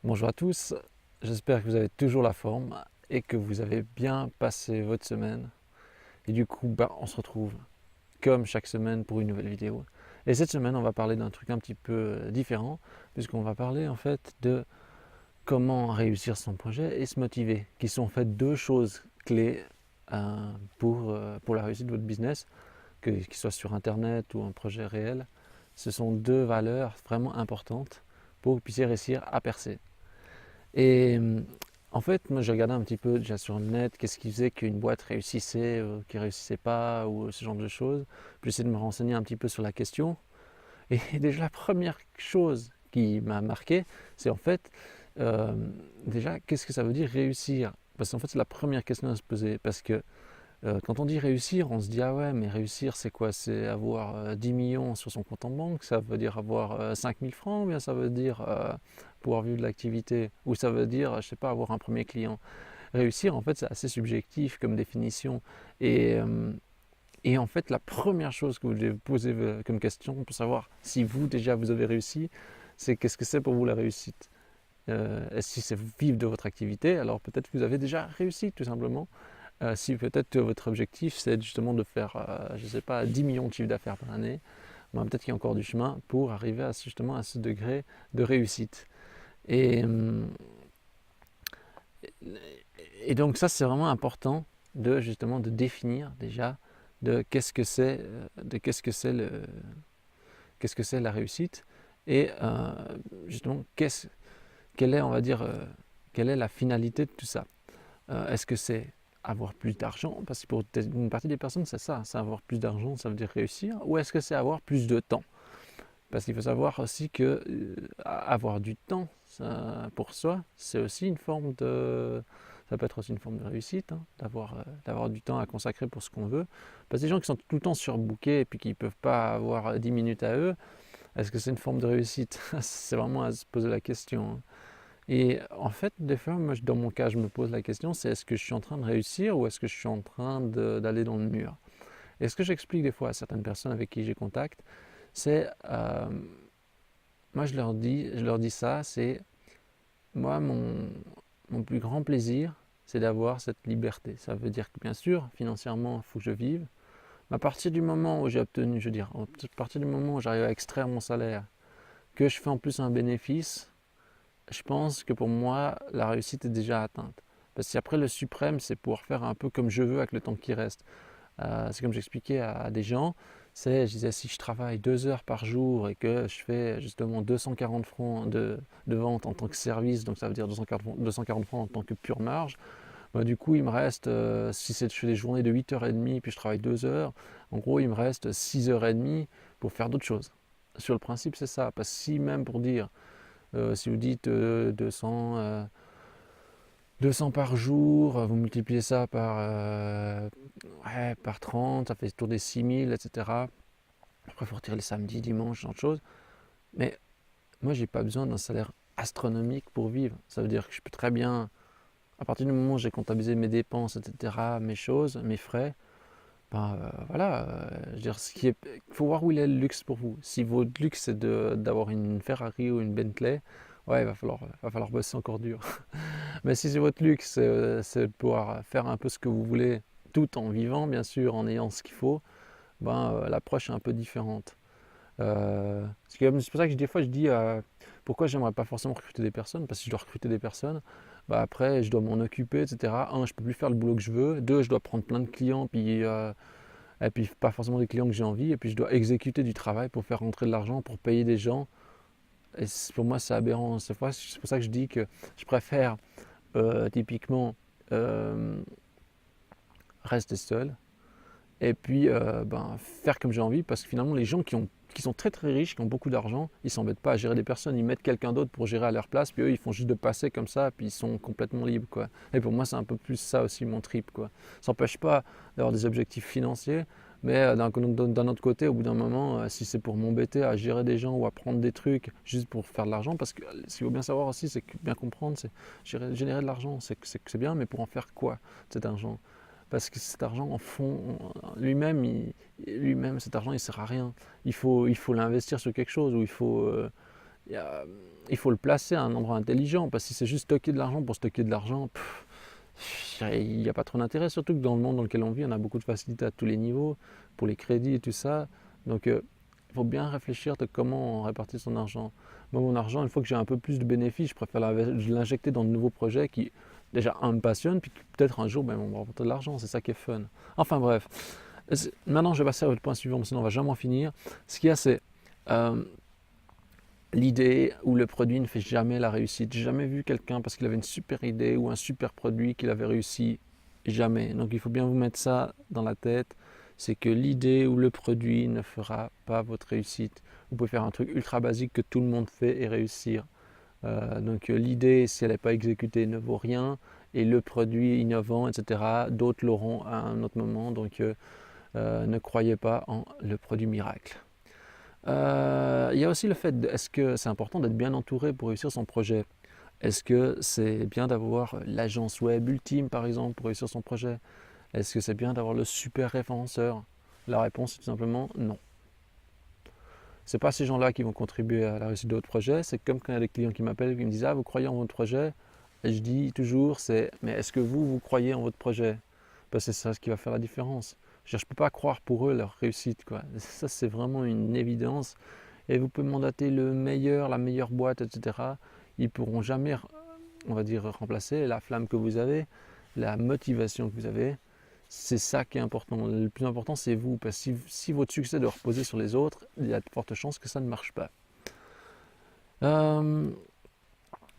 Bonjour à tous, j'espère que vous avez toujours la forme et que vous avez bien passé votre semaine. Et du coup, on se retrouve comme chaque semaine pour une nouvelle vidéo. Et cette semaine, on va parler d'un truc un petit peu différent, puisqu'on va parler en fait de comment réussir son projet et se motiver, qui sont en fait deux choses clés pour la réussite de votre business, qu'il soit sur Internet ou un projet réel. Ce sont deux valeurs vraiment importantes pour que vous puissiez réussir à percer. Et en fait, moi j'ai regardé un petit peu déjà sur le net, qu'est-ce qui faisait qu'une boîte réussissait, qui réussissait pas, ou ce genre de choses. Puis j'essaie de me renseigner un petit peu sur la question. Et déjà la première chose qui m'a marqué, c'est en fait, euh, déjà, qu'est-ce que ça veut dire réussir? Parce qu'en fait, c'est la première question à se poser. Parce que quand on dit réussir, on se dit ah ouais, mais réussir c'est quoi? C'est avoir 10 millions sur son compte en banque, ça veut dire avoir 5000 francs, ou bien ça veut dire pouvoir vivre de l'activité, ou ça veut dire, je sais pas, avoir un premier client. Réussir, en fait, c'est assez subjectif comme définition. Et, euh, et en fait, la première chose que vous devez vous poser comme question pour savoir si vous déjà vous avez réussi, c'est qu'est-ce que c'est pour vous la réussite? Si c'est vivre de votre activité, alors peut-être que vous avez déjà réussi tout simplement. Si peut-être que votre objectif c'est justement de faire, je ne sais pas, 10 millions de chiffre d'affaires par année, ben, peut-être qu'il y a encore du chemin pour arriver à, justement à ce degré de réussite. Et, et donc ça c'est vraiment important de justement de définir déjà de qu'est-ce que c'est, qu'est-ce que c'est la réussite et justement quelle est on va dire quelle est la finalité de tout ça. Est-ce que c'est avoir plus d'argent? Parce que pour une partie des personnes, c'est ça, c'est avoir plus d'argent, ça veut dire réussir. Ou est-ce que c'est avoir plus de temps? Parce qu'il faut savoir aussi que avoir du temps pour soi, c'est aussi une forme de... Ça peut être aussi une forme de réussite, hein, d'avoir du temps à consacrer pour ce qu'on veut. Parce que les gens qui sont tout le temps surbookés et puis qui ne peuvent pas avoir 10 minutes à eux, est-ce que c'est une forme de réussite? C'est vraiment à se poser la question, hein. Et en fait, des fois, moi, dans mon cas, je me pose la question, c'est est-ce que je suis en train de réussir ou est-ce que je suis en train d'aller dans le mur? Et ce que j'explique des fois à certaines personnes avec qui j'ai contact, c'est, moi, je leur dis ça, c'est, moi, mon plus grand plaisir, c'est d'avoir cette liberté. Ça veut dire que, bien sûr, financièrement, il faut que je vive, mais à partir du moment où j'ai obtenu, je veux dire, à partir du moment où j'arrive à extraire mon salaire, que je fais en plus un bénéfice, je pense que pour moi, la réussite est déjà atteinte. Parce qu'après, le suprême, c'est pouvoir faire un peu comme je veux avec le temps qui reste. C'est comme j'expliquais à des gens, je disais, si je travaille 2 heures par jour et que je fais justement 240 francs de vente en tant que service, donc ça veut dire 240 francs en tant que pure marge, bah, du coup, il me reste, si je fais des journées de 8h30 puis je travaille 2 heures, en gros, il me reste 6h30 pour faire d'autres choses. Sur le principe, c'est ça. Parce que si même pour dire, si vous dites 200 par jour, vous multipliez ça ouais, par 30, ça fait autour des 6000, etc. Après, il faut retirer les samedis, dimanches, ce genre de choses. Mais moi, j'ai pas besoin d'un salaire astronomique pour vivre. Ça veut dire que je peux très bien, à partir du moment où j'ai comptabilisé mes dépenses, etc., mes choses, mes frais, ben voilà, je veux dire, faut voir où il est le luxe pour vous. Si votre luxe c'est d'avoir une Ferrari ou une Bentley, ouais, va falloir bosser encore dur. Mais si c'est votre luxe, c'est de pouvoir faire un peu ce que vous voulez, tout en vivant, bien sûr, en ayant ce qu'il faut, ben l'approche est un peu différente. C'est pour ça que des fois je dis pourquoi j'aimerais pas forcément recruter des personnes, parce que si je dois recruter des personnes, bah après je dois m'en occuper, etc. Un, je peux plus faire le boulot que je veux. Deux, je dois prendre plein de clients, et puis pas forcément des clients que j'ai envie, et puis je dois exécuter du travail pour faire rentrer de l'argent, pour payer des gens. Et pour moi c'est aberrant. C'est pour ça que je dis que je préfère typiquement euh, rester seul et puis faire comme j'ai envie, parce que finalement les gens qui sont très très riches, qui ont beaucoup d'argent, ils s'embêtent pas à gérer des personnes, ils mettent quelqu'un d'autre pour gérer à leur place, puis eux ils font juste de passer comme ça, puis ils sont complètement libres, quoi. Et pour moi c'est un peu plus ça aussi mon trip, quoi. Ça n'empêche pas d'avoir des objectifs financiers, mais d'un autre côté, au bout d'un moment, si c'est pour m'embêter à gérer des gens ou à prendre des trucs juste pour faire de l'argent, parce que ce qu'il faut bien savoir aussi, c'est que bien comprendre, c'est générer de l'argent, c'est bien, mais pour en faire quoi cet argent? Parce que cet argent, en fond, lui-même, cet argent, il ne sert à rien. Il faut l'investir sur quelque chose, ou il y a- il faut le placer à un endroit intelligent, parce que si c'est juste stocker de l'argent pour stocker de l'argent, il n'y a pas trop d'intérêt, surtout que dans le monde dans lequel on vit, on a beaucoup de facilité à tous les niveaux, pour les crédits et tout ça. Donc, il faut bien réfléchir de comment on répartit son argent. Moi, mon argent, une fois que j'ai un peu plus de bénéfices, je préfère l'injecter dans de nouveaux projets qui, déjà, un, me passionnent, puis peut-être un jour, ben, vont me rapporter de l'argent. C'est ça qui est fun. Enfin, bref. Maintenant, je vais passer au point suivant, sinon on va jamais en finir. Ce qu'il y a, c'est euh, l'idée ou le produit ne fait jamais la réussite. J'ai jamais vu quelqu'un parce qu'il avait une super idée ou un super produit qu'il avait réussi. Jamais. Donc, il faut bien vous mettre ça dans la tête. C'est que l'idée ou le produit ne fera pas votre réussite. Vous pouvez faire un truc ultra basique que tout le monde fait et réussir. Donc l'idée, si elle n'est pas exécutée, ne vaut rien. Et le produit innovant, etc., d'autres l'auront à un autre moment. Donc ne croyez pas en le produit miracle. Il y a aussi le fait, est-ce que c'est important d'être bien entouré pour réussir son projet? Est-ce que c'est bien d'avoir l'agence web ultime, par exemple, pour réussir son projet? Est-ce que c'est bien d'avoir le super référenceur? La réponse est tout simplement non. C'est pas ces gens-là qui vont contribuer à la réussite de votre projet. C'est comme quand il y a des clients qui m'appellent et qui me disent: ah, vous croyez en votre projet? Et je dis toujours, mais est-ce que vous croyez en votre projet? Parce que c'est ça ce qui va faire la différence. Je ne peux pas croire pour eux leur réussite, quoi. Ça, c'est vraiment une évidence. Et vous pouvez mandater le meilleur, la meilleure boîte, etc. Ils ne pourront jamais, on va dire, remplacer la flamme que vous avez, la motivation que vous avez. C'est ça qui est important. Le plus important, c'est vous. Parce que si votre succès doit reposer sur les autres, il y a de fortes chances que ça ne marche pas. Euh,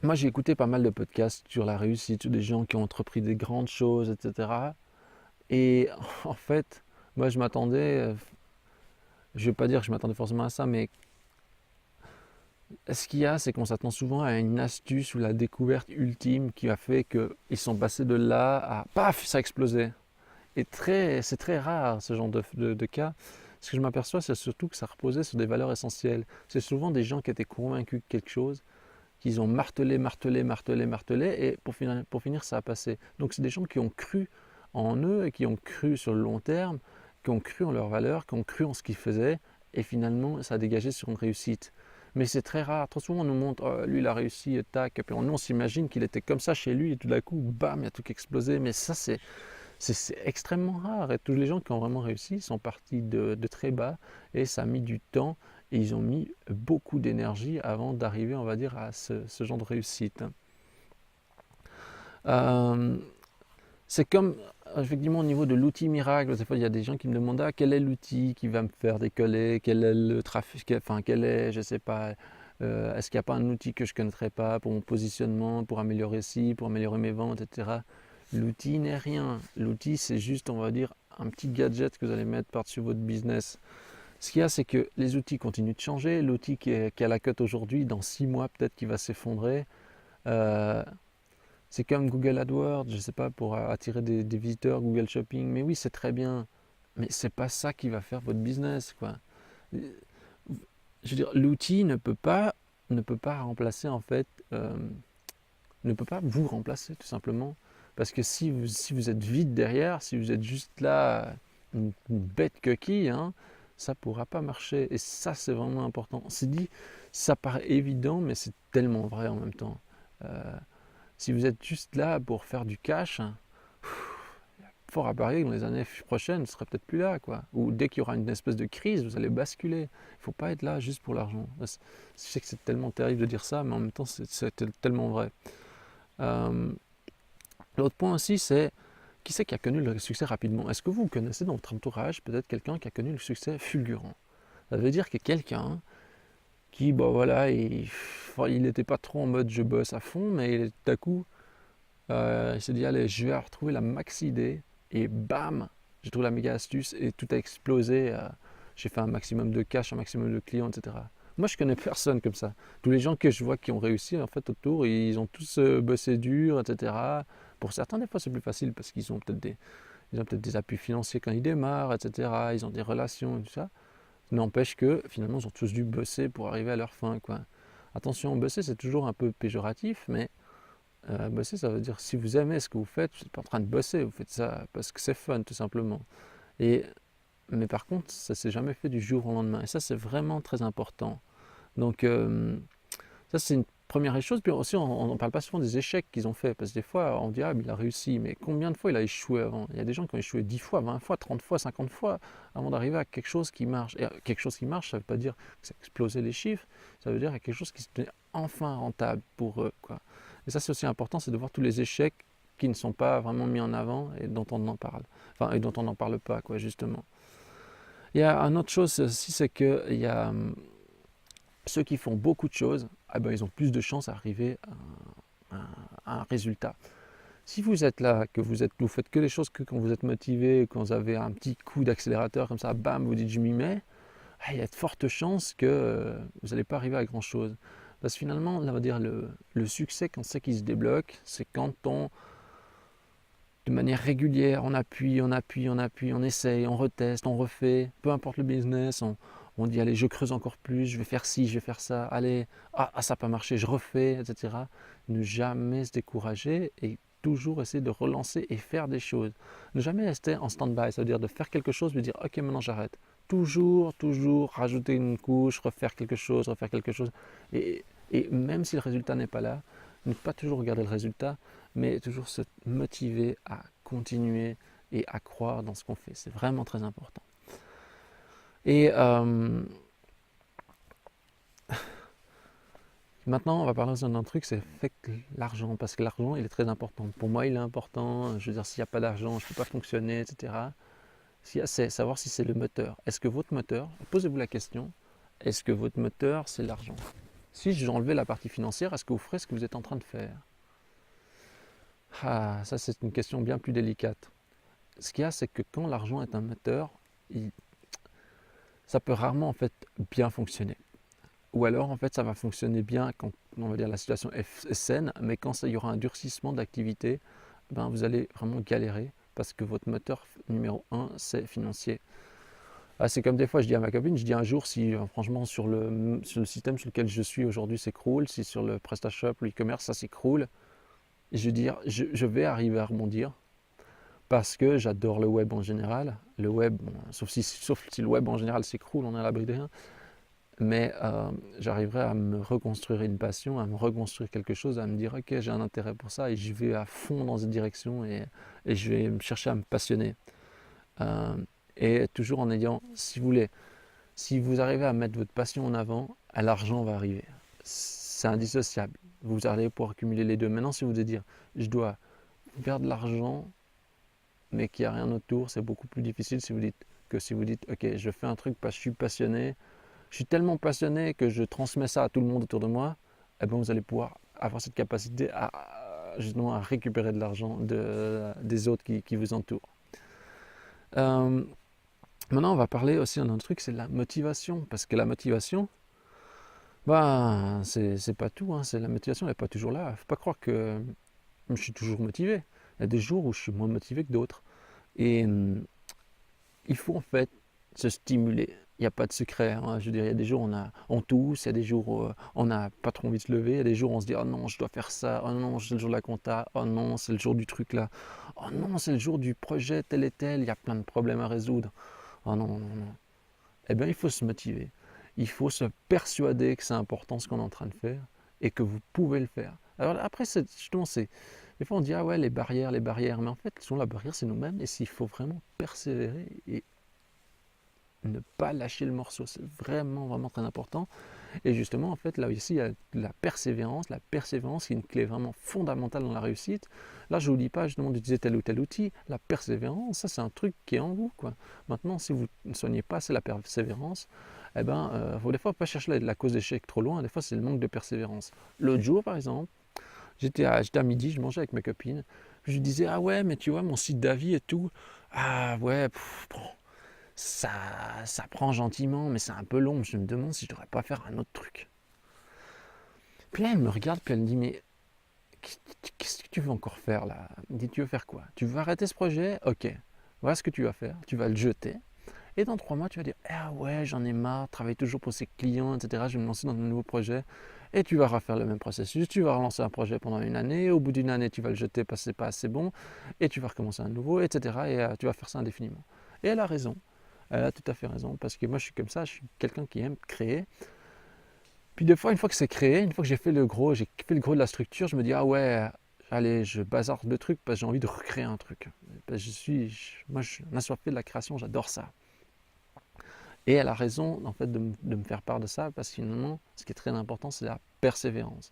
Moi, j'ai écouté pas mal de podcasts sur la réussite, sur des gens qui ont entrepris des grandes choses, etc. Et en fait, moi, je m'attendais, je ne vais pas dire que je m'attendais forcément à ça, mais ce qu'il y a, c'est qu'on s'attend souvent à une astuce ou la découverte ultime qui a fait qu'ils sont passés de là à paf, ça a explosé. Et c'est très rare ce genre de cas. Ce que je m'aperçois, c'est surtout que ça reposait sur des valeurs essentielles. C'est souvent des gens qui étaient convaincus de quelque chose, qu'ils ont martelé, martelé, martelé, martelé, et pour finir, ça a passé. Donc c'est des gens qui ont cru en eux et qui ont cru sur le long terme, qui ont cru en leurs valeurs, qui ont cru en ce qu'ils faisaient, et finalement, ça a dégagé sur une réussite. Mais c'est très rare. Trop souvent, on nous montre, oh, lui, il a réussi, tac, et puis on s'imagine qu'il était comme ça chez lui, et tout d'un coup, bam, il y a tout qui a explosé. Mais ça, c'est extrêmement rare. Et tous les gens qui ont vraiment réussi sont partis de très bas, et ça a mis du temps, et ils ont mis beaucoup d'énergie avant d'arriver, on va dire, à ce genre de réussite. Euh, c'est comme, effectivement, au niveau de l'outil miracle, des fois, il y a des gens qui me demandent, ah, quel est l'outil qui va me faire décoller, quel est le trafic, enfin, quel est, je sais pas, est-ce qu'il n'y a pas un outil que je ne connaîtrais pas pour mon positionnement, pour améliorer ci, pour améliorer mes ventes, etc. L'outil n'est rien. L'outil, c'est juste, on va dire, un petit gadget que vous allez mettre par-dessus votre business. Ce qu'il y a, c'est que les outils continuent de changer. L'outil qui est à la cote aujourd'hui, dans 6 mois, peut-être qu'il va s'effondrer. Euh, c'est comme Google AdWords, je ne sais pas, pour attirer des visiteurs, Google Shopping. Mais oui, c'est très bien. Mais c'est pas ça qui va faire votre business, quoi. Je veux dire, l'outil ne peut pas remplacer, en fait, ne peut pas vous remplacer, tout simplement. Parce que si vous êtes vide derrière, si vous êtes juste là, une bête coquille, hein, ça ne pourra pas marcher. Et ça, c'est vraiment important. C'est dit, ça paraît évident, mais c'est tellement vrai en même temps. Euh, Si vous êtes juste là pour faire du cash, hein, fort à parier que dans les années prochaines, vous ne serez peut-être plus là, quoi. Ou dès qu'il y aura une espèce de crise, vous allez basculer. Il ne faut pas être là juste pour l'argent. Je sais que c'est tellement terrible de dire ça, mais en même temps, c'est tellement vrai. Euh, L'autre point aussi, c'est qui c'est qui a connu le succès rapidement? Est-ce que vous connaissez dans votre entourage peut-être quelqu'un qui a connu le succès fulgurant? Ça veut dire que quelqu'un qui, bah voilà, il n'était pas trop en mode je bosse à fond, mais tout à coup, il s'est dit, allez, je vais retrouver la max idée, et bam, j'ai trouvé la méga astuce, et tout a explosé. J'ai fait un maximum de cash, un maximum de clients, etc. Moi, je connais personne comme ça. Tous les gens que je vois qui ont réussi, en fait, autour, ils ont tous bossé dur, etc. Pour certains, des fois, c'est plus facile parce qu'ils ont peut-être des appuis financiers quand ils démarrent, etc. Ils ont des relations et tout ça. N'empêche que, finalement, ils ont tous dû bosser pour arriver à leur fin, quoi. Attention, bosser, c'est toujours un peu péjoratif, mais bosser, ça veut dire si vous aimez ce que vous faites, vous n'êtes pas en train de bosser, vous faites ça parce que c'est fun, tout simplement. Et, mais par contre, ça ne s'est jamais fait du jour au lendemain. Et ça, c'est vraiment très important. Donc, Ça, c'est une première des choses. Puis aussi, on ne parle pas souvent des échecs qu'ils ont fait. Parce que des fois, on dit, ah, mais il a réussi. Mais combien de fois il a échoué avant? Il y a des gens qui ont échoué 10 fois, 20 fois, 30 fois, 50 fois avant d'arriver à quelque chose qui marche. Et quelque chose qui marche, ça ne veut pas dire que ça a explosé les chiffres. Ça veut dire quelque chose qui se tenait enfin rentable pour eux, quoi. Et ça, c'est aussi important, c'est de voir tous les échecs qui ne sont pas vraiment mis en avant et dont on en parle. Enfin, et dont on n'en parle pas, quoi, justement. Il y a une autre chose aussi, c'est que il y a ceux qui font beaucoup de choses, ah ben, ils ont plus de chances d'arriver à un résultat. Si vous êtes là, que vous faites que les choses que quand vous êtes motivé, quand vous avez un petit coup d'accélérateur comme ça, bam, vous dites je m'y mets, il y a de fortes chances que vous n'allez pas arriver à grand chose. Parce que finalement, on va dire le succès, quand c'est qu'il se débloque, c'est quand on, de manière régulière, on appuie, on appuie, on appuie, on essaye, on reteste, on refait, peu importe le business, on dit allez, je creuse encore plus, je vais faire ci, je vais faire ça, allez, ça n'a pas marché, je refais, etc. Ne jamais se décourager et toujours essayer de relancer et faire des choses. Ne jamais rester en stand-by, c'est-à-dire de faire quelque chose, de dire ok, maintenant j'arrête. Toujours, toujours rajouter une couche, refaire quelque chose, et, et même si le résultat n'est pas là, ne pas toujours regarder le résultat, mais toujours se motiver à continuer et à croire dans ce qu'on fait. C'est vraiment très important. Et maintenant, on va parler d'un truc, c'est fait que l'argent, parce que l'argent, il est très important. Pour moi, il est important. Je veux dire, s'il n'y a pas d'argent, je ne peux pas fonctionner, etc. C'est savoir si c'est le moteur. Est-ce que votre moteur, posez-vous la question, est-ce que votre moteur, c'est l'argent? Si j'enlevais la partie financière, est-ce que vous ferez ce que vous êtes en train de faire? Ah, ça c'est une question bien plus délicate. Ce qu'il y a, c'est que quand l'argent est un moteur, ça peut rarement en fait bien fonctionner. Ou alors en fait ça va fonctionner bien quand on va dire la situation est saine, mais quand il y aura un durcissement d'activité, ben, vous allez vraiment galérer parce que votre moteur numéro un c'est financier. Ah, c'est comme des fois je dis à ma copine, je dis un jour si franchement sur le système sur lequel je suis aujourd'hui s'écroule, si sur le PrestaShop, le e-commerce ça s'écroule, je veux dire je vais arriver à rebondir. Parce que j'adore le web en général. Le web, bon, sauf si le web en général s'écroule, on est à l'abri de rien. Mais j'arriverai à me reconstruire une passion, à me reconstruire quelque chose, à me dire ok, j'ai un intérêt pour ça et je vais à fond dans cette direction et je vais me chercher à me passionner. Euh, et toujours en ayant, si vous voulez, si vous arrivez à mettre votre passion en avant, l'argent va arriver. C'est indissociable. Vous allez pouvoir cumuler les deux. Maintenant, si vous devez dire je dois faire de l'argent mais qu'il n'y a rien autour, c'est beaucoup plus difficile si vous dites ok, je fais un truc parce que je suis passionné, je suis tellement passionné que je transmets ça à tout le monde autour de moi, et bien vous allez pouvoir avoir cette capacité justement à récupérer de l'argent des autres qui vous entourent. Euh, Maintenant, on va parler aussi d'un autre truc, c'est la motivation, parce que la motivation, bah, c'est pas tout, hein, la motivation n'est pas toujours là. Il ne faut pas croire que je suis toujours motivé. Il y a des jours où je suis moins motivé que d'autres. Et il faut en fait se stimuler. Il n'y a pas de secret, hein. Je veux dire, il y a des jours où on tousse, il y a des jours où on n'a pas trop envie de se lever, il y a des jours où on se dit oh non, je dois faire ça, oh non, c'est le jour de la compta, oh non, c'est le jour du truc là, oh non, c'est le jour du projet tel et tel, il y a plein de problèmes à résoudre, oh non, non, non. Eh bien, il faut se motiver. Il faut se persuader que c'est important ce qu'on est en train de faire et que vous pouvez le faire. Alors après, justement, des fois on dit ah ouais, les barrières, mais en fait, souvent la barrière c'est nous-mêmes et s'il faut vraiment persévérer et ne pas lâcher le morceau, c'est vraiment, vraiment très important. Et justement, en fait, là aussi, il y a la persévérance. La persévérance qui est une clé vraiment fondamentale dans la réussite. Là, je ne vous dis pas justement d'utiliser tel ou tel outil. La persévérance, ça, c'est un truc qui est en vous, quoi. Maintenant, si vous ne soignez pas assez la persévérance, eh ben, faut des fois pas chercher la cause d'échec trop loin. Des fois, c'est le manque de persévérance. L'autre jour, par exemple, j'étais à midi, je mangeais avec mes copines. Je lui disais, ah ouais, mais tu vois, mon site d'avis et tout, ah ouais, bon, ça prend gentiment, mais c'est un peu long. Je me demande si je devrais pas faire un autre truc. Puis là, elle me regarde, puis elle me dit, mais qu'est-ce que tu veux encore faire là? Elle me dit, tu veux faire quoi? Tu veux arrêter ce projet? Ok, voilà ce que tu vas faire. Tu vas le jeter. Et dans 3 mois, tu vas dire, ah ouais, j'en ai marre, travailler toujours pour ces clients, etc. Je vais me lancer dans un nouveau projet. Et tu vas refaire le même processus. Tu vas relancer un projet pendant une année. Au bout d'une année, tu vas le jeter parce que c'est pas assez bon. Et tu vas recommencer un nouveau, etc. Et tu vas faire ça indéfiniment. Et elle a raison. Elle a tout à fait raison, parce que moi je suis comme ça, je suis quelqu'un qui aime créer. Puis des fois, une fois que c'est créé, une fois que j'ai fait le gros de la structure, je me dis, ah ouais, allez, je bazarde le truc parce que j'ai envie de recréer un truc. Parce que moi, je suis un assoiffé de la création, j'adore ça. Et elle a raison, en fait, de me faire part de ça, parce que finalement, ce qui est très important, c'est la persévérance.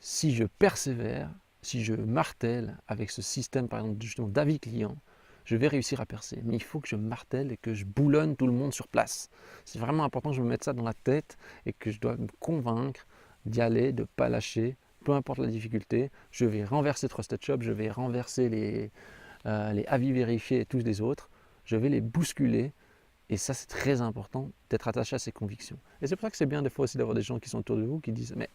Si je persévère, si je martèle avec ce système, par exemple, justement, d'avis client, je vais réussir à percer. Mais il faut que je martèle et que je boulonne tout le monde sur place. C'est vraiment important que je me mette ça dans la tête et que je dois me convaincre d'y aller, de ne pas lâcher, peu importe la difficulté. Je vais renverser Trusted Shop, je vais renverser les avis vérifiés et tous les autres. Je vais les bousculer. Et ça, c'est très important d'être attaché à ses convictions. Et c'est pour ça que c'est bien des fois aussi d'avoir des gens qui sont autour de vous qui disent « Mais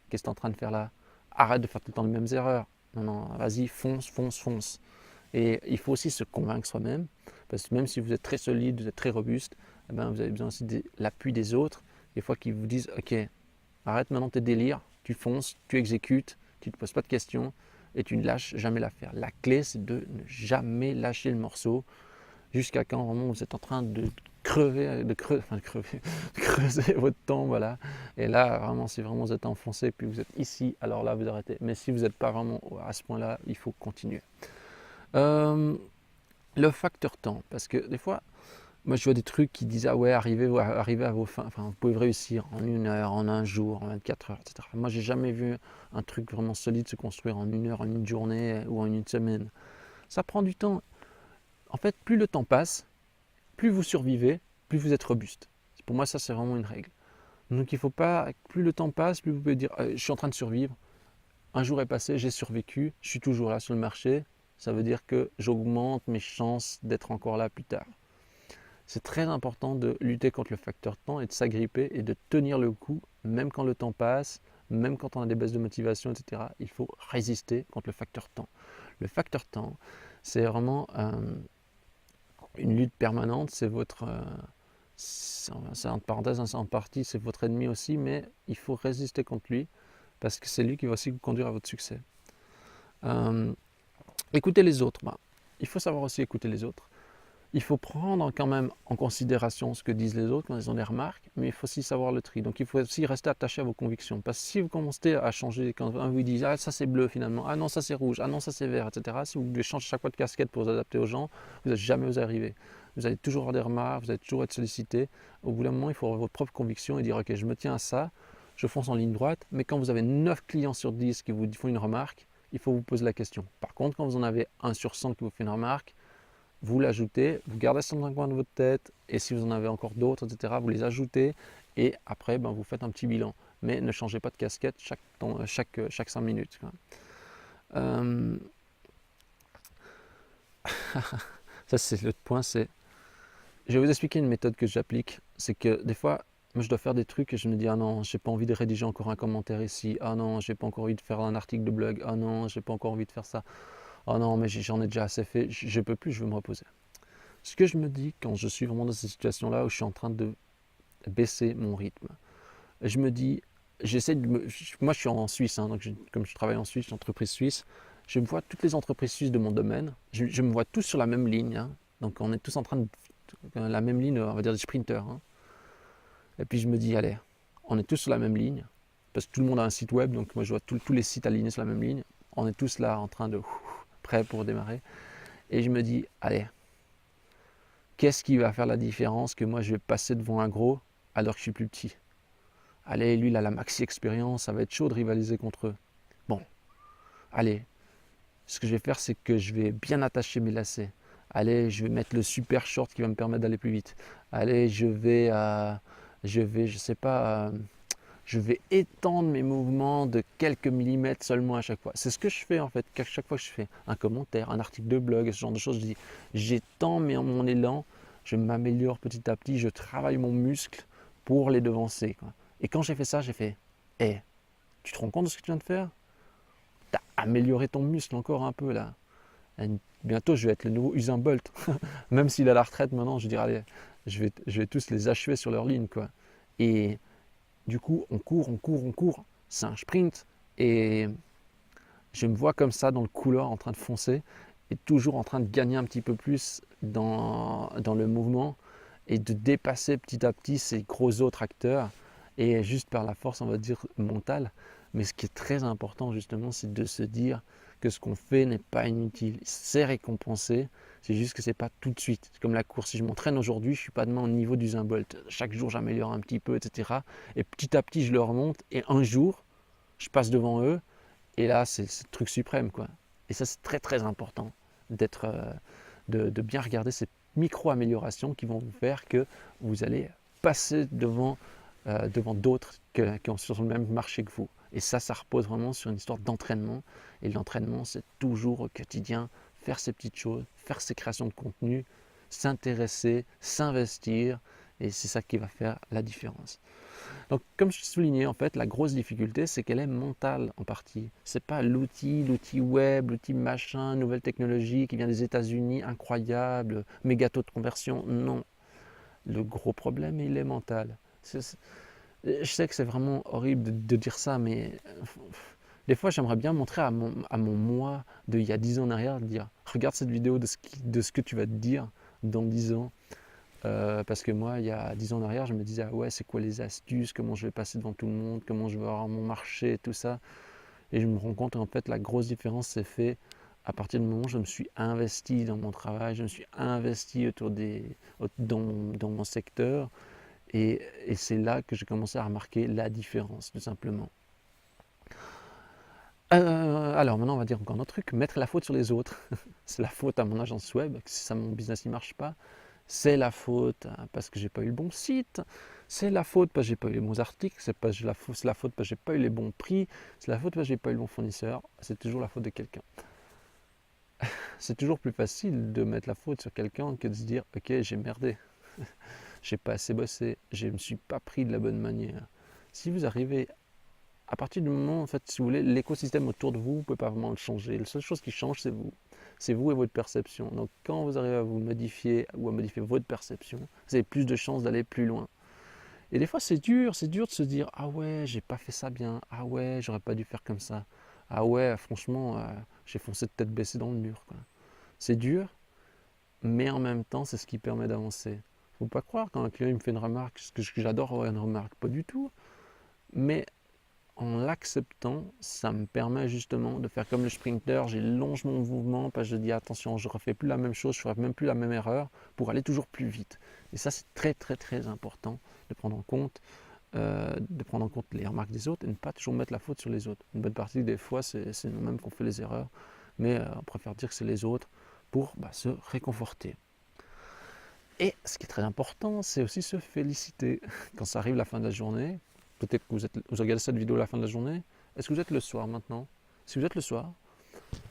qu'est-ce que tu es en train de faire là? Arrête de faire tout le temps les mêmes erreurs. Non, non, vas-y, fonce, fonce, fonce. » Et il faut aussi se convaincre soi-même, parce que même si vous êtes très solide, vous êtes très robuste, eh ben, vous avez besoin aussi de l'appui des autres, des fois qui vous disent « Ok, arrête maintenant tes délires, tu fonces, tu exécutes, tu ne te poses pas de questions et tu ne lâches jamais l'affaire. » La clé, c'est de ne jamais lâcher le morceau jusqu'à quand vraiment vous êtes en train de crever, de creuser votre temps, voilà. Et là, vraiment, si vraiment vous êtes enfoncé, puis vous êtes ici, alors là, vous arrêtez. Mais si vous n'êtes pas vraiment à ce point-là, il faut continuer. Le facteur temps, parce que des fois, moi je vois des trucs qui disent ah ouais, arrivez à vos fins, enfin vous pouvez réussir en 1 heure, en un jour, en 24 heures, etc. Moi j'ai jamais vu un truc vraiment solide se construire en 1 heure, en une journée ou en une semaine. Ça prend du temps. En fait, plus le temps passe, plus vous survivez, plus vous êtes robuste. Pour moi, ça c'est vraiment une règle. Donc il faut pas, plus le temps passe, plus vous pouvez dire je suis en train de survivre. Un jour est passé, j'ai survécu, je suis toujours là sur le marché. Ça veut dire que j'augmente mes chances d'être encore là plus tard. C'est très important de lutter contre le facteur temps et de s'agripper et de tenir le coup, même quand le temps passe, même quand on a des baisses de motivation, etc. Il faut résister contre le facteur temps. Le facteur temps, c'est vraiment une lutte permanente, c'est votre, c'est entre parenthèses, en partie, c'est votre ennemi aussi, mais il faut résister contre lui parce que c'est lui qui va aussi vous conduire à votre succès. Écouter les autres, il faut savoir aussi écouter les autres. Il faut prendre quand même en considération ce que disent les autres quand ils ont des remarques, mais il faut aussi savoir le tri. Donc il faut aussi rester attaché à vos convictions. Parce que si vous commencez à changer, quand un vous dit ah ça c'est bleu finalement, ah non ça c'est rouge, ah non ça c'est vert, etc. Si vous devez changer chaque fois de casquette pour vous adapter aux gens, vous n'allez jamais vous arriver. Vous allez toujours avoir des remarques, vous allez toujours être sollicité. Au bout d'un moment, il faut avoir votre propre conviction et dire ok je me tiens à ça, je fonce en ligne droite, mais quand vous avez 9 clients sur 10 qui vous font une remarque, il faut vous poser la question. Par contre, quand vous en avez 1 sur 100 qui vous fait une remarque, vous l'ajoutez, vous gardez ça dans un coin de votre tête, et si vous en avez encore d'autres, etc., vous les ajoutez, et après, vous faites un petit bilan. Mais ne changez pas de casquette chaque 5 minutes. Ça, c'est l'autre point, c'est... Je vais vous expliquer une méthode que j'applique. C'est que des fois, moi, je dois faire des trucs et je me dis, ah non, j'ai pas envie de rédiger encore un commentaire ici. Ah non, j'ai pas encore envie de faire un article de blog. Ah non, j'ai pas encore envie de faire ça. Oh non, mais j'en ai déjà assez fait, je ne peux plus, je veux me reposer. Ce que je me dis quand je suis vraiment dans ces situations-là où je suis en train de baisser mon rythme, je me dis, moi je suis en Suisse, donc comme je travaille en Suisse, entreprise suisse, je me vois toutes les entreprises suisses de mon domaine, je me vois tous sur la même ligne, donc on est tous en train de, la même ligne, on va dire des sprinters. Et puis je me dis, allez, on est tous sur la même ligne, parce que tout le monde a un site web, donc moi je vois tous les sites alignés sur la même ligne, on est tous là en train de... prêt pour démarrer. Et je me dis, allez, qu'est-ce qui va faire la différence que moi je vais passer devant un gros alors que je suis plus petit? Allez, lui il a la maxi expérience, ça va être chaud de rivaliser contre eux. Bon, allez, ce que je vais faire c'est que je vais bien attacher mes lacets. Allez, je vais mettre le super short qui va me permettre d'aller plus vite. Allez, je sais pas, je vais étendre mes mouvements de quelques millimètres seulement à chaque fois. C'est ce que je fais en fait, chaque fois que je fais un commentaire, un article de blog, ce genre de choses, je dis j'étends mon élan, je m'améliore petit à petit, je travaille mon muscle pour les devancer. Et quand j'ai fait ça, j'ai fait hey, tu te rends compte de ce que tu viens de faire? Tu as amélioré ton muscle encore un peu là. Et bientôt, je vais être le nouveau Usain Bolt. Même s'il est à la retraite maintenant, je dirais allez, je vais tous les achever sur leur ligne. Et du coup, on court, c'est un sprint et je me vois comme ça dans le couloir en train de foncer et toujours en train de gagner un petit peu plus dans le mouvement et de dépasser petit à petit ces gros autres acteurs et juste par la force, on va dire, mentale. Mais ce qui est très important justement, c'est de se dire que ce qu'on fait n'est pas inutile. C'est récompensé, c'est juste que ce n'est pas tout de suite. C'est comme la course, si je m'entraîne aujourd'hui, je ne suis pas demain au niveau d'Usain Bolt. Chaque jour, j'améliore un petit peu, etc. Et petit à petit, je le remonte, et un jour, je passe devant eux, et là, c'est le truc suprême, quoi. Et ça, c'est très très important d'être, de bien regarder ces micro-améliorations qui vont vous faire que vous allez passer devant d'autres qui ont sur le même marché que vous. Et ça repose vraiment sur une histoire d'entraînement. Et l'entraînement, c'est toujours au quotidien, faire ces petites choses, faire ces créations de contenu, s'intéresser, s'investir. Et c'est ça qui va faire la différence. Donc, comme je soulignais, en fait, la grosse difficulté, c'est qu'elle est mentale en partie. C'est pas l'outil web, l'outil machin, nouvelle technologie qui vient des États-Unis, incroyable, méga taux de conversion. Non, le gros problème, il est mental. Je sais que c'est vraiment horrible de dire ça, mais des fois, j'aimerais bien montrer à mon moi d'il y a 10 ans en arrière, de dire, regarde cette vidéo de ce que tu vas te dire dans 10 ans. Parce que moi, il y a 10 ans en arrière, je me disais, ah ouais, c'est quoi les astuces, comment je vais passer devant tout le monde, comment je vais avoir mon marché, tout ça. Et je me rends compte, en fait, la grosse différence s'est faite à partir du moment où je me suis investi dans mon travail, je me suis investi dans mon secteur. Et c'est là que j'ai commencé à remarquer la différence, tout simplement. Alors maintenant, on va dire encore un autre truc, mettre la faute sur les autres. C'est la faute à mon agence web, si ça, mon business ne marche pas. C'est la faute parce que j'ai pas eu le bon site. C'est la faute parce que j'ai pas eu les bons articles. C'est la faute parce que j'ai pas eu les bons prix. C'est la faute parce que j'ai pas eu le bon fournisseur. C'est toujours la faute de quelqu'un. C'est toujours plus facile de mettre la faute sur quelqu'un que de se dire, ok, j'ai merdé. J'ai pas assez bossé. Je me suis pas pris de la bonne manière. Si vous arrivez à partir du moment, en fait, si vous voulez, l'écosystème autour de vous, vous ne pouvez pas vraiment le changer. La seule chose qui change, c'est vous. C'est vous et votre perception. Donc, quand vous arrivez à vous modifier ou à modifier votre perception, vous avez plus de chances d'aller plus loin. Et des fois, c'est dur de se dire, ah ouais, j'ai pas fait ça bien. Ah ouais, j'aurais pas dû faire comme ça. Ah ouais, franchement, j'ai foncé de tête baissée dans le mur, quoi. C'est dur, mais en même temps, c'est ce qui permet d'avancer. Faut pas croire quand un client il me fait une remarque, ce que j'adore avoir une remarque, pas du tout. Mais en l'acceptant, ça me permet justement de faire comme le sprinter, j'élonge mon mouvement parce que je dis attention, je ne refais plus la même chose, je ne ferai même plus la même erreur pour aller toujours plus vite. Et ça, c'est très très très important de prendre en compte, les remarques des autres et ne pas toujours mettre la faute sur les autres. Une bonne partie des fois, c'est nous-mêmes qu'on fait les erreurs, mais on préfère dire que c'est les autres pour se réconforter. Et ce qui est très important, c'est aussi se féliciter. Quand ça arrive la fin de la journée, peut-être que vous regardez cette vidéo à la fin de la journée, est-ce que vous êtes le soir maintenant? Si vous êtes le soir,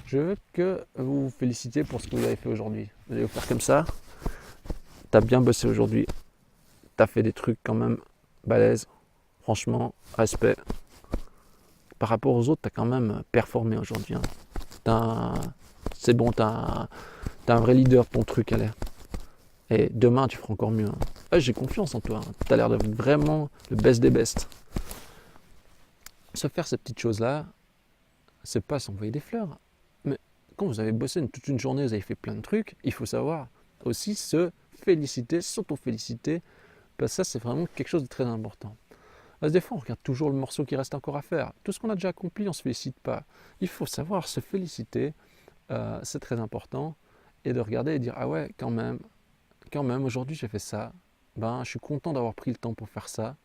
je veux que vous vous félicitiez pour ce que vous avez fait aujourd'hui. Vous allez vous faire comme ça. Tu as bien bossé aujourd'hui. Tu as fait des trucs quand même balèzes. Franchement, respect. Par rapport aux autres, tu as quand même performé aujourd'hui. Hein. C'est bon, tu as un vrai leader pour ton truc, allez. Et demain, tu feras encore mieux. Hein. J'ai confiance en toi. Hein. Tu as l'air d'être vraiment le best des best. Se faire ces petites choses-là, c'est pas s'envoyer des fleurs. Mais quand vous avez bossé toute une journée, vous avez fait plein de trucs, il faut savoir aussi se féliciter, s'auto-féliciter. Parce que ça, c'est vraiment quelque chose de très important. Parce que des fois, on regarde toujours le morceau qui reste encore à faire. Tout ce qu'on a déjà accompli, on ne se félicite pas. Il faut savoir se féliciter, c'est très important. Et de regarder et dire, ah ouais, quand même, aujourd'hui j'ai fait ça, je suis content d'avoir pris le temps pour faire ça,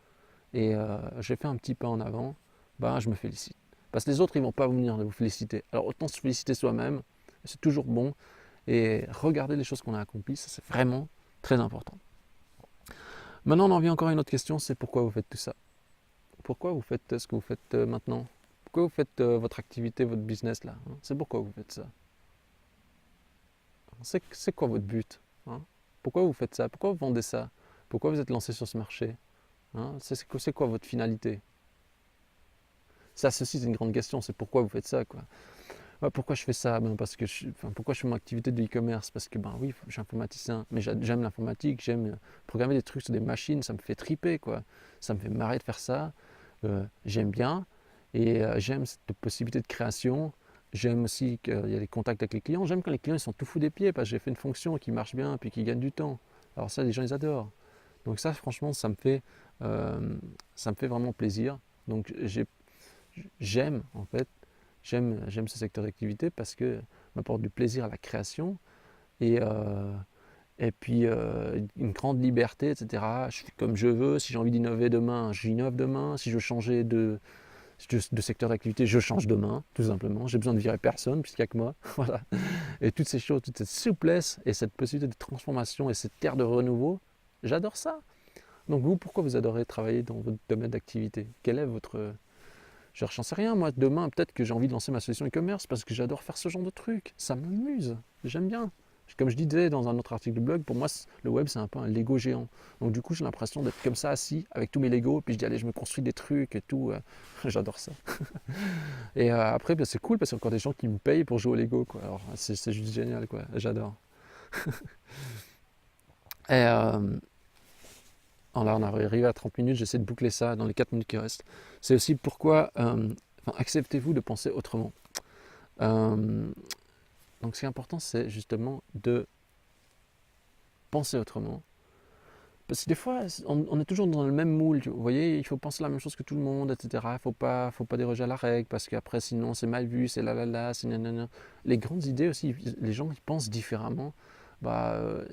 et j'ai fait un petit pas en avant, je me félicite. Parce que les autres, ils ne vont pas venir vous féliciter. Alors autant se féliciter soi-même, c'est toujours bon, et regarder les choses qu'on a accomplies, ça c'est vraiment très important. Maintenant, on en vient encore à une autre question, c'est pourquoi vous faites tout ça? Pourquoi vous faites ce que vous faites maintenant? Pourquoi vous faites votre activité, votre business là? C'est pourquoi vous faites ça? C'est quoi votre but? Pourquoi vous faites ça? Pourquoi vous vendez ça? Pourquoi vous êtes lancé sur ce marché? C'est quoi votre finalité? Ça, ceci, c'est une grande question. C'est pourquoi vous faites ça, quoi. Pourquoi je fais ça? Parce que pourquoi je fais mon activité de e-commerce? Parce que, oui, je suis informaticien, mais j'aime l'informatique, j'aime programmer des trucs sur des machines, ça me fait triper, quoi. Ça me fait marrer de faire ça. J'aime bien et j'aime cette possibilité de création. J'aime aussi qu'il y a des contacts avec les clients. J'aime quand les clients ils sont tout fous des pieds parce que j'ai fait une fonction qui marche bien et puis qui gagne du temps. Alors ça, les gens, ils adorent. Donc ça, franchement, ça me fait vraiment plaisir. Donc j'aime en fait, j'aime ce secteur d'activité parce que m'apporte du plaisir à la création et, euh, et puis une grande liberté, etc. Je fais comme je veux. Si j'ai envie d'innover demain, j'innove demain. Si je veux changer de secteur d'activité, je change demain, tout simplement. J'ai besoin de virer personne puisqu'il n'y a que moi. Voilà. Et toutes ces choses, toute cette souplesse et cette possibilité de transformation et cette terre de renouveau, j'adore ça. Donc vous, pourquoi vous adorez travailler dans votre domaine d'activité? Quel est votre... Je j'en sais rien, moi, demain, peut-être que j'ai envie de lancer ma solution e-commerce parce que j'adore faire ce genre de truc. Ça m'amuse, j'aime bien. Comme je disais dans un autre article de blog, pour moi, le web, c'est un peu un Lego géant. Donc du coup, j'ai l'impression d'être comme ça, assis, avec tous mes Legos, puis je dis, allez, je me construis des trucs et tout. J'adore ça. Et après, ben, c'est cool parce qu'il y a encore des gens qui me payent pour jouer au Lego, quoi. Alors, c'est juste génial, quoi. J'adore. Et là, on arrive à 30 minutes, j'essaie de boucler ça dans les 4 minutes qui restent. C'est aussi pourquoi, acceptez-vous de penser autrement. Euh, donc, ce qui est important, c'est justement de penser autrement. Parce que des fois, on est toujours dans le même moule. Vous voyez, il faut penser la même chose que tout le monde, etc. Il faut pas déroger à la règle, parce qu'après, sinon, c'est mal vu, c'est là, c'est nanana. Les grandes idées aussi, les gens qui pensent différemment,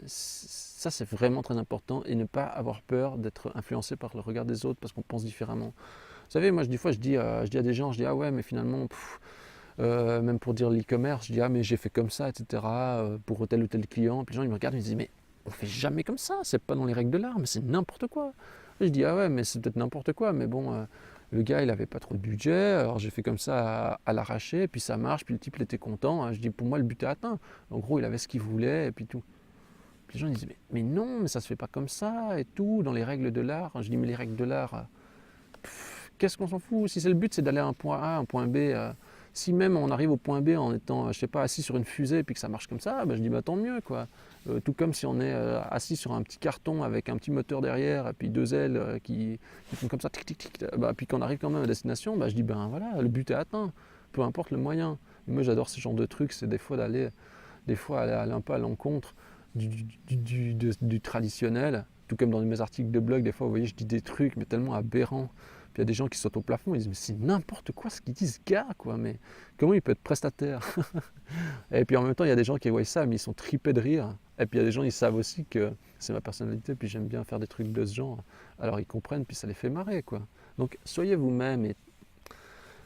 ça, c'est vraiment très important. Et ne pas avoir peur d'être influencé par le regard des autres, parce qu'on pense différemment. Vous savez, moi, des fois, je dis à des gens, je dis, ah ouais, mais finalement, même pour dire l'e-commerce, je dis, ah, mais j'ai fait comme ça, etc. Pour tel ou tel client. Puis les gens, ils me regardent, ils me disent, mais on fait jamais comme ça, c'est pas dans les règles de l'art, mais c'est n'importe quoi. Et je dis, ah ouais, mais c'est peut-être n'importe quoi, mais bon, le gars, il avait pas trop de budget, alors j'ai fait comme ça à l'arraché, puis ça marche, puis le type, il était content. Je dis, pour moi, le but est atteint. En gros, il avait ce qu'il voulait, et puis tout. Puis les gens, ils disent, mais non, mais ça se fait pas comme ça, et tout, dans les règles de l'art. Je dis, mais les règles de l'art, qu'est-ce qu'on s'en fout? Si c'est le but, c'est d'aller à un point A, un point B. Si même on arrive au point B en étant, je sais pas, assis sur une fusée et puis que ça marche comme ça, je dis bah tant mieux quoi. Tout comme si on est assis sur un petit carton avec un petit moteur derrière et puis deux ailes qui font comme ça, tic tic tic. Puis qu'on arrive quand même à destination, je dis ben voilà, le but est atteint, peu importe le moyen. Moi j'adore ce genre de trucs, c'est des fois aller un peu à l'encontre du traditionnel. Tout comme dans mes articles de blog, des fois vous voyez je dis des trucs mais tellement aberrants. Puis il y a des gens qui sautent au plafond, ils disent mais c'est n'importe quoi ce qu'ils disent, gars, quoi, mais comment il peut être prestataire? Et puis en même temps, il y a des gens qui voient ça, mais ils sont tripés de rire. Et puis il y a des gens, ils savent aussi que c'est ma personnalité, puis j'aime bien faire des trucs de ce genre. Alors ils comprennent, puis ça les fait marrer, quoi. Donc soyez vous-même, et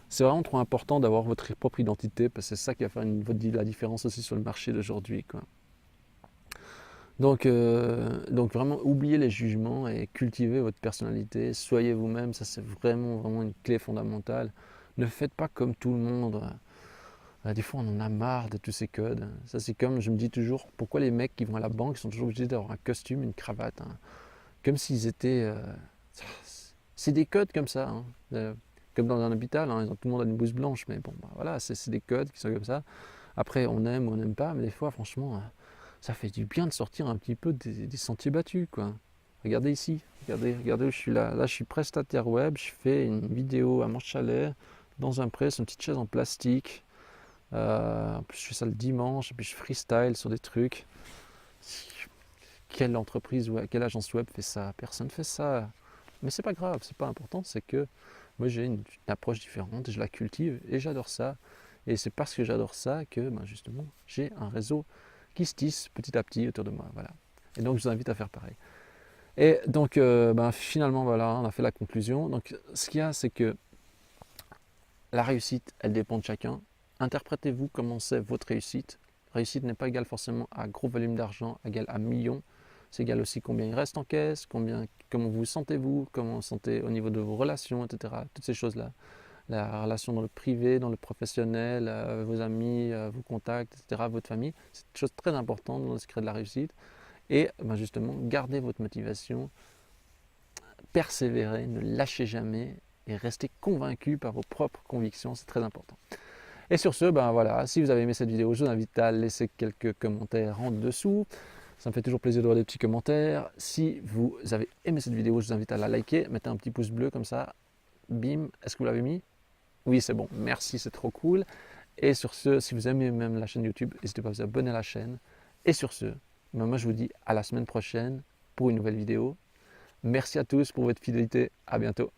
c'est vraiment trop important d'avoir votre propre identité, parce que c'est ça qui va faire la différence aussi sur le marché d'aujourd'hui, quoi. Donc vraiment, oubliez les jugements et cultivez votre personnalité. Soyez vous-même, ça c'est vraiment une clé fondamentale. Ne faites pas comme tout le monde. Des fois, on en a marre de tous ces codes. Ça, c'est comme, je me dis toujours, pourquoi les mecs qui vont à la banque sont toujours obligés d'avoir un costume, une cravate, hein. Comme s'ils étaient... c'est des codes comme ça, hein. Comme dans un hôpital, hein, tout le monde a une blouse blanche, mais bon, voilà, c'est des codes qui sont comme ça. Après, on aime ou on n'aime pas, mais des fois, franchement... ça fait du bien de sortir un petit peu des sentiers battus, quoi. Regardez ici, regardez où je suis là. Là, je suis prestataire web, je fais une vidéo à mon chalet, dans un pré, c'est une petite chaise en plastique. En plus, je fais ça le dimanche, et puis je freestyle sur des trucs. Quelle entreprise ou quelle agence web fait ça? Personne ne fait ça. Mais c'est pas grave, c'est pas important, c'est que moi j'ai une approche différente, je la cultive et j'adore ça. Et c'est parce que j'adore ça que justement j'ai un réseau qui se tisse petit à petit autour de moi. Voilà. Et donc je vous invite à faire pareil. Et donc finalement voilà, on a fait la conclusion. Donc ce qu'il y a, c'est que la réussite, elle dépend de chacun. Interprétez-vous comment c'est votre réussite. Réussite n'est pas égale forcément à gros volume d'argent, égale à millions. C'est égal aussi combien il reste en caisse, comment vous sentez-vous, comment vous sentez au niveau de vos relations, etc. Toutes ces choses-là. La relation dans le privé, dans le professionnel, vos amis, vos contacts, etc., votre famille. C'est une chose très importante dans le secret de la réussite. Et justement, gardez votre motivation, persévérez, ne lâchez jamais et restez convaincu par vos propres convictions, c'est très important. Et sur ce, voilà, si vous avez aimé cette vidéo, je vous invite à laisser quelques commentaires en dessous. Ça me fait toujours plaisir de voir des petits commentaires. Si vous avez aimé cette vidéo, je vous invite à la liker, mettez un petit pouce bleu comme ça. Bim, est-ce que vous l'avez mis? Oui, c'est bon, merci, c'est trop cool. Et sur ce, si vous aimez même la chaîne YouTube, n'hésitez pas à vous abonner à la chaîne. Et sur ce, moi je vous dis à la semaine prochaine pour une nouvelle vidéo. Merci à tous pour votre fidélité. À bientôt.